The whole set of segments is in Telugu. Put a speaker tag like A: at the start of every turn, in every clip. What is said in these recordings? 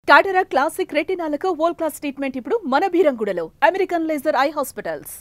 A: క్యాటరాక్ట్ క్లాసిక్ రెటినాలకు వరల్డ్ క్లాస్ ట్రీట్మెంట్ ఇప్పుడు మన బీరంగూడలో American laser eye hospitals.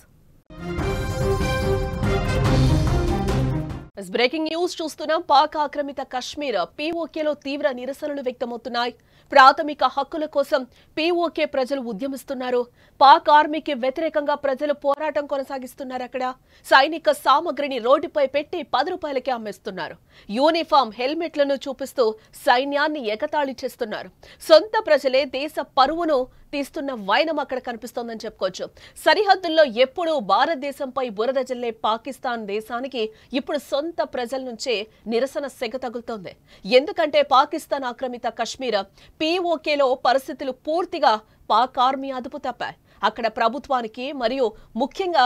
A: Breaking news చూస్తున్నాం. పాక్ ఆక్రమిత కశ్మీర్ పీఓకేలో తీవ్ర నిరసనలు వ్యక్తమవుతున్నాయి. ప్రాథమిక హక్కుల కోసం పీఓకే ప్రజలు ఉద్యమిస్తున్నారు. పాక్ ఆర్మీకి వ్యతిరేకంగా ప్రజలు పోరాటం కొనసాగిస్తున్నారు. అక్కడ సైనిక సామగ్రిని రోడ్డుపై పెట్టి 10 రూపాయలకే అమ్మేస్తున్నారు. యూనిఫామ్, హెల్మెట్లను చూపిస్తూ సైన్యాన్ని ఎగతాళి చేస్తున్నారు. సొంత ప్రజలే దేశ పరువును తీస్తున్న వైనం అక్కడ కనిపిస్తోందని చెప్పుకోవచ్చు. సరిహద్దుల్లో ఎప్పుడూ భారతదేశంపై బురద జల్లే పాకిస్తాన్ దేశానికి ఇప్పుడు సొంత ప్రజల నుంచే నిరసన సెగ తగులుతోంది. ఎందుకంటే పాకిస్తాన్ ఆక్రమిత కశ్మీర్ పీఓకేలో పరిస్థితులు పూర్తిగా పాక్ ఆర్మీ అదుపు తప్పాయి. అక్కడ ప్రభుత్వానికి మరియు ముఖ్యంగా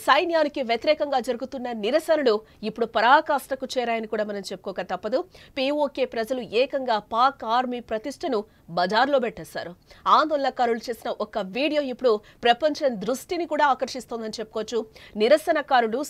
A: సైన్యానికి వ్యతిరేకంగా జరుగుతున్న నిరసనలు ఇప్పుడు పరాకాష్ఠకు చేరాయని కూడా మనం చెప్పుకోక తప్పదు. పీఓకే ప్రజలు ఏకంగా పాక్ ఆర్మీ ప్రతిష్టను బజార్లో పెట్టేశారు. ఆందోళనకారులు చేసిన ఒక వీడియో ఇప్పుడు ప్రపంచం దృష్టిని కూడా ఆకర్షిస్తోందని చెప్పుకోవచ్చు. నిరసనకారులు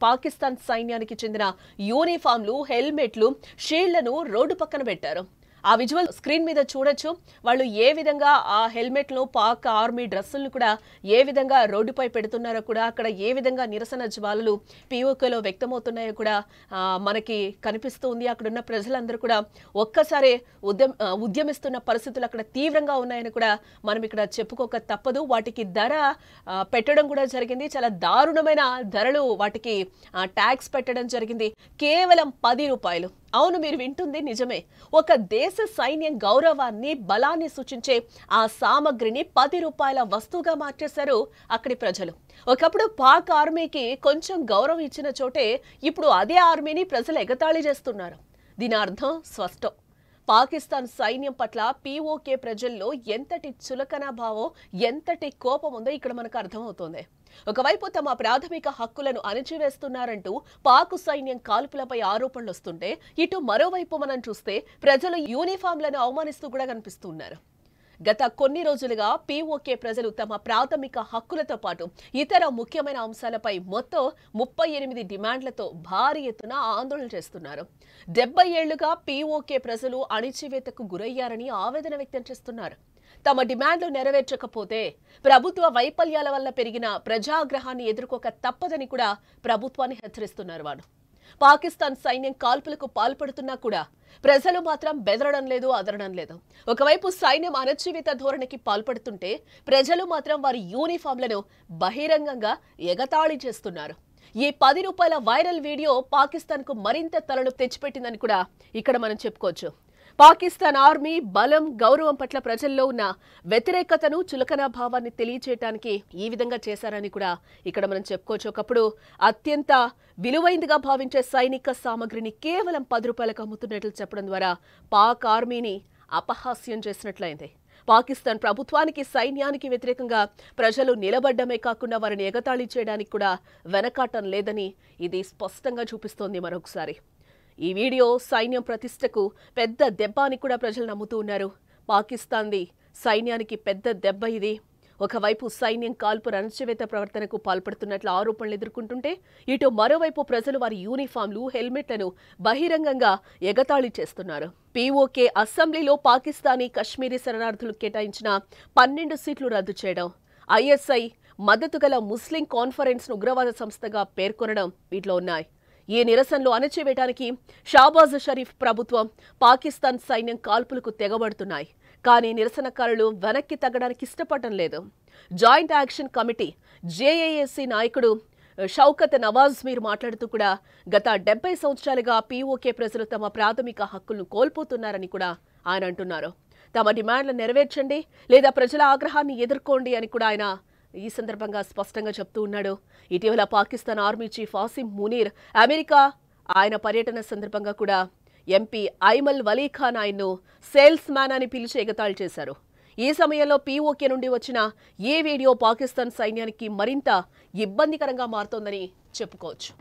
A: పాకిస్తాన్ సైన్యానికి చెందిన యూనిఫామ్లు, హెల్మెట్లు, షీల్డ్లను రోడ్డు పక్కన పెట్టారు. ఆ విజువల్ స్క్రీన్ మీద చూడొచ్చు. వాళ్ళు ఏ విధంగా ఆ హెల్మెట్లను, పాక్ ఆర్మీ డ్రెస్సులను కూడా ఏ విధంగా రోడ్డుపై పెడుతున్నారో కూడా, అక్కడ ఏ విధంగా నిరసన జ్వాలలు పీఓకేలో వ్యక్తమవుతున్నాయో కూడా మనకి కనిపిస్తూ ఉంది. అక్కడ ఉన్న ప్రజలందరూ కూడా ఒక్కసారి ఉద్యమిస్తున్న పరిస్థితులు అక్కడ తీవ్రంగా ఉన్నాయని కూడా మనం ఇక్కడ చెప్పుకోక తప్పదు. వాటికి ధర పెట్టడం కూడా జరిగింది. చాలా దారుణమైన ధరలు వాటికి ట్యాక్స్ పెట్టడం జరిగింది. కేవలం 10 రూపాయలు. అవును, మీరు వింటుంది నిజమే. ఒక దేశ సైన్యం గౌరవాన్ని, బలాన్ని సూచించే ఆ సామగ్రిని 10 రూపాయల వస్తువుగా మార్చేశారు అక్కడి ప్రజలు. ఒకప్పుడు పాక్ ఆర్మీకి కొంచెం గౌరవం ఇచ్చిన చోటే ఇప్పుడు అదే ఆర్మీని ప్రజలు ఎగతాళి చేస్తున్నారు. దీని అర్థం స్పష్టం. పాకిస్తాన్ సైన్యం పట్ల పీఓకే ప్రజల్లో ఎంతటి చులకన భావం, ఎంతటి కోపం ఉందో ఇక్కడ మనకు అర్థమవుతోంది. ఒకవైపు తమ ప్రాథమిక హక్కులను అణచివేస్తున్నారంటూ పాక్ సైన్యం కాల్పులపై ఆరోపణలు వస్తుంటే, ఇటు మరోవైపు మనం చూస్తే ప్రజలు యూనిఫామ్లను అవమానిస్తూ కూడా కనిపిస్తున్నారు. గత కొన్ని రోజులుగా పీఓకే ప్రజలు తమ ప్రాథమిక హక్కులతో పాటు ఇతర ముఖ్యమైన అంశాలపై మొత్తం 38 డిమాండ్లతో భారీ ఎత్తున ఆందోళన చేస్తున్నారు. 70 ఏళ్లుగా పీఓకే ప్రజలు అణిచివేతకు గురయ్యారని ఆవేదన వ్యక్తం చేస్తున్నారు. తమ డిమాండ్లు నెరవేర్చకపోతే ప్రభుత్వ వైఫల్యాల వల్ల పెరిగిన ప్రజాగ్రహాన్ని ఎదుర్కోక తప్పదని కూడా ప్రభుత్వాన్ని హెచ్చరిస్తున్నారు. వారు పాకిస్తాన్ సైన్యం కాల్పులకు పాల్పడుతున్నా కూడా ప్రజలు మాత్రం బెదరడం లేదు, అదరడం లేదు. ఒకవైపు సైన్యం అణచివేత ధోరణికి పాల్పడుతుంటే ప్రజలు మాత్రం వారి యూనిఫామ్లను బహిరంగంగా ఎగతాళి చేస్తున్నారు. ఈ 10 రూపాయల వైరల్ వీడియో పాకిస్తాన్కు మరింత తలనొప్పి తెచ్చిపెట్టిందని కూడా ఇక్కడ మనం చెప్పుకోవచ్చు. పాకిస్తాన్ ఆర్మీ బలం, గౌరవం పట్ల ప్రజల్లో ఉన్న వ్యతిరేకతను, చులకన భావాన్ని తెలియచేయడానికి ఈ విధంగా చేశారని కూడా ఇక్కడ మనం చెప్పుకోవచ్చు. ఒకప్పుడు అత్యంత విలువైందిగా భావించే సైనిక సామగ్రిని కేవలం 10 రూపాయలకు అమ్ముతున్నట్లు చెప్పడం ద్వారా పాక్ ఆర్మీని అపహాస్యం చేసినట్లయింది. పాకిస్తాన్ ప్రభుత్వానికి, సైన్యానికి వ్యతిరేకంగా ప్రజలు నిలబడ్డమే కాకుండా వారిని ఎగతాళి చేయడానికి కూడా వెనకాటం లేదని ఇది స్పష్టంగా చూపిస్తోంది. మరొకసారి ఈ వీడియో సైన్యం ప్రతిష్టకు పెద్ద దెబ్బ అని కూడా ప్రజలు నమ్ముతూ ఉన్నారు. పాకిస్తాన్ది సైన్యానికి పెద్ద దెబ్బ ఇది. ఒకవైపు సైన్యం కాల్పు అణచివేత ప్రవర్తనకు పాల్పడుతున్నట్లు ఆరోపణలు ఎదుర్కొంటుంటే, ఇటు మరోవైపు ప్రజలు వారి యూనిఫామ్లు, హెల్మెట్లను బహిరంగంగా ఎగతాళి చేస్తున్నారు. పీఓకే అసెంబ్లీలో పాకిస్తానీ కశ్మీరీ శరణార్థులు కేటాయించిన 12 సీట్లు రద్దు చేయడం, ఐఎస్ఐ మద్దతు గల ముస్లిం కాన్ఫరెన్స్ను ఉగ్రవాద సంస్థగా పేర్కొనడం వీటిలో ఉన్నాయి. ఈ నిరసనలు అణచివేయడానికి షాబాజ్ షరీఫ్ ప్రభుత్వం, పాకిస్తాన్ సైన్యం కాల్పులకు తెగబడుతున్నాయి. కానీ నిరసనకారులు వెనక్కి తగ్గడానికి ఇష్టపడటం లేదు. జాయింట్ యాక్షన్ కమిటీ జేఏఏసీ నాయకుడు షౌకత్ నవాజ్ మీర్ మాట్లాడుతూ కూడా గత 70 సంవత్సరాలుగా పీఓకే ప్రజలు తమ ప్రాథమిక హక్కులను కోల్పోతున్నారని కూడా ఆయన అంటున్నారు. తమ డిమాండ్లు నెరవేర్చండి లేదా ప్రజల ఆగ్రహాన్ని ఎదుర్కోండి అని కూడా ఆయన ఈ సందర్భంగా స్పష్టంగా చెప్తూ ఉన్నాడు. ఇటీవల Pakistan army chief Asim Munir America ఆయన పర్యటన సందర్భంగా కూడా ఎంపీ ఐమల్ వలీ ఖాన్ ఆయన్ను సేల్స్ మ్యాన్ అని పిలిచి ఎగతాళి చేశారు. ఈ సమయంలో పీఓకే నుండి వచ్చిన ఈ వీడియో పాకిస్తాన్ సైన్యానికి మరింత ఇబ్బందికరంగా మారుతోందని చెప్పుకోవచ్చు.